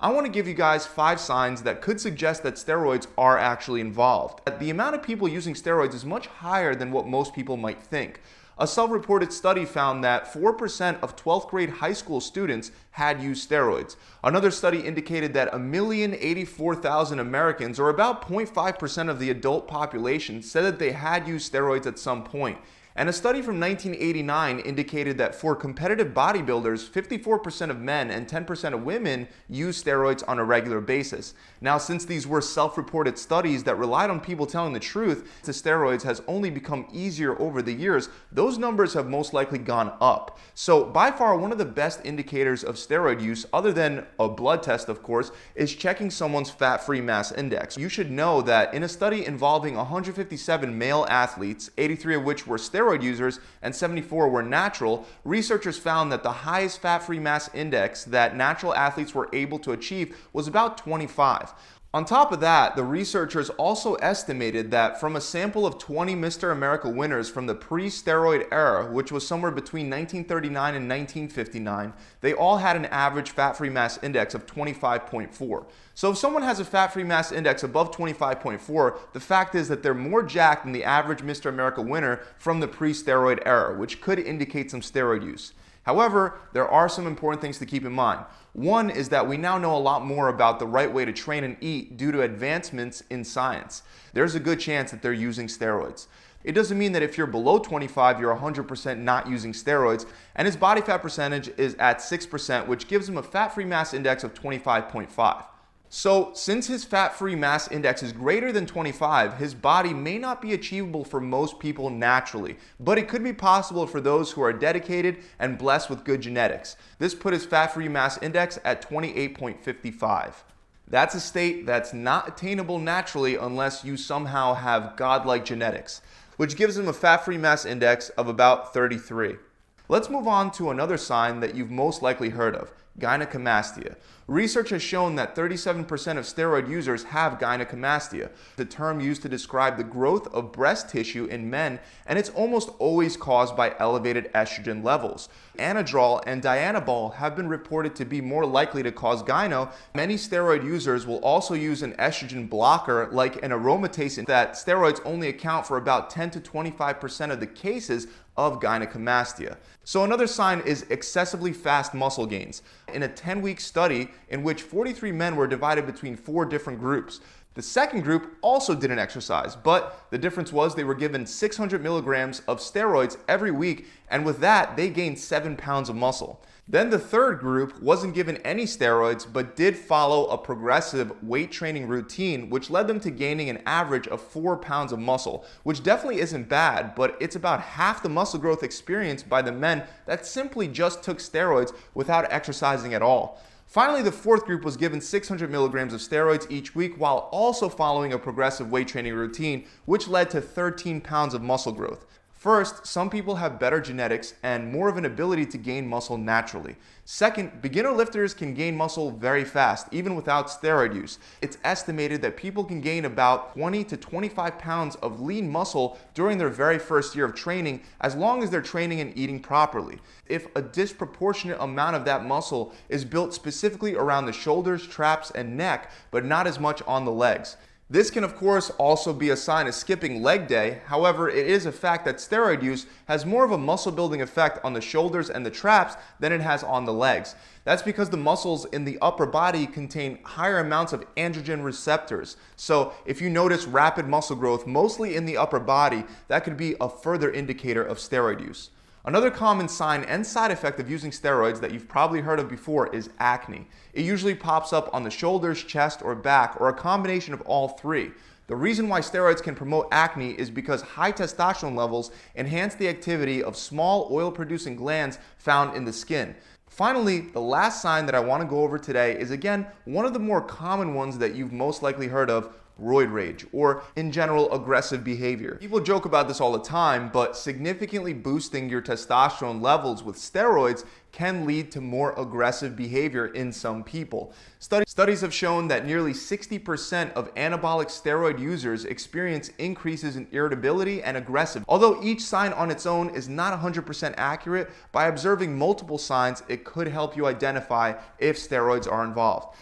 I want to give you guys 5 signs that could suggest that steroids are actually involved. The amount of people using steroids is much higher than what most people might think. A self-reported study found that 4% of 12th grade high school students had used steroids. Another study indicated that 1,084,000 Americans, or about 0.5% of the adult population, said that they had used steroids at some point. And a study from 1989 indicated that for competitive bodybuilders, 54% of men and 10% of women use steroids on a regular basis. Now, since these were self-reported studies that relied on people telling the truth, the steroids has only become easier over the years, those numbers have most likely gone up. So by far, one of the best indicators of steroid use, other than a blood test of course, is checking someone's fat-free mass index. You should know that in a study involving 157 male athletes, 83 of which were steroid users and 74 were natural, researchers found that the highest fat-free mass index that natural athletes were able to achieve was about 25. On top of that, the researchers also estimated that from a sample of 20 Mr. America winners from the pre-steroid era, which was somewhere between 1939 and 1959, they all had an average fat-free mass index of 25.4. So if someone has a fat-free mass index above 25.4, the fact is that they're more jacked than the average Mr. America winner from the pre-steroid era, which could indicate some steroid use. However, there are some important things to keep in mind. One is that we now know a lot more about the right way to train and eat due to advancements in science. There's a good chance that they're using steroids. It doesn't mean that if you're below 25, you're 100% not using steroids, and his body fat percentage is at 6%, which gives him a fat-free mass index of 25.5. So since his fat-free mass index is greater than 25, his body may not be achievable for most people naturally, but it could be possible for those who are dedicated and blessed with good genetics. This put his fat-free mass index at 28.55. That's a state that's not attainable naturally unless you somehow have godlike genetics, which gives him a fat-free mass index of about 33. Let's move on to another sign that you've most likely heard of, gynecomastia. Research has shown that 37% of steroid users have gynecomastia, the term used to describe the growth of breast tissue in men, and it's almost always caused by elevated estrogen levels. Anadrol and dianabol have been reported to be more likely to cause gyno. Many steroid users will also use an estrogen blocker like an aromatase, that steroids only account for about 10 to 25% of the cases of gynecomastia. So another sign is excessively fast muscle gains. In a 10-week study in which 43 men were divided between 4 different groups, the second group also didn't exercise, but the difference was they were given 600 milligrams of steroids every week, and with that, they gained 7 pounds of muscle. Then the third group wasn't given any steroids, but did follow a progressive weight training routine, which led them to gaining an average of 4 pounds of muscle, which definitely isn't bad, but it's about half the muscle growth experienced by the men that simply just took steroids without exercising at all. Finally, the fourth group was given 600 milligrams of steroids each week while also following a progressive weight training routine, which led to 13 pounds of muscle growth. First, some people have better genetics and more of an ability to gain muscle naturally. Second, beginner lifters can gain muscle very fast, even without steroid use. It's estimated that people can gain about 20 to 25 pounds of lean muscle during their very first year of training, as long as they're training and eating properly. If a disproportionate amount of that muscle is built specifically around the shoulders, traps, and neck, but not as much on the legs. This can of course also be a sign of skipping leg day. However, it is a fact that steroid use has more of a muscle building effect on the shoulders and the traps than it has on the legs. That's because the muscles in the upper body contain higher amounts of androgen receptors. So if you notice rapid muscle growth mostly in the upper body, that could be a further indicator of steroid use. Another common sign and side effect of using steroids that you've probably heard of before is acne. It usually pops up on the shoulders, chest, or back, or a combination of all three. The reason why steroids can promote acne is because high testosterone levels enhance the activity of small oil-producing glands found in the skin. Finally, the last sign that I want to go over today is again one of the more common ones that you've most likely heard of: roid rage, or in general aggressive behavior. People joke about this all the time, but significantly boosting your testosterone levels with steroids can lead to more aggressive behavior in some people. Studies have shown that nearly 60% of anabolic steroid users experience increases in irritability and aggressive. Although each sign on its own is not 100% accurate, by observing multiple signs, it could help you identify if steroids are involved.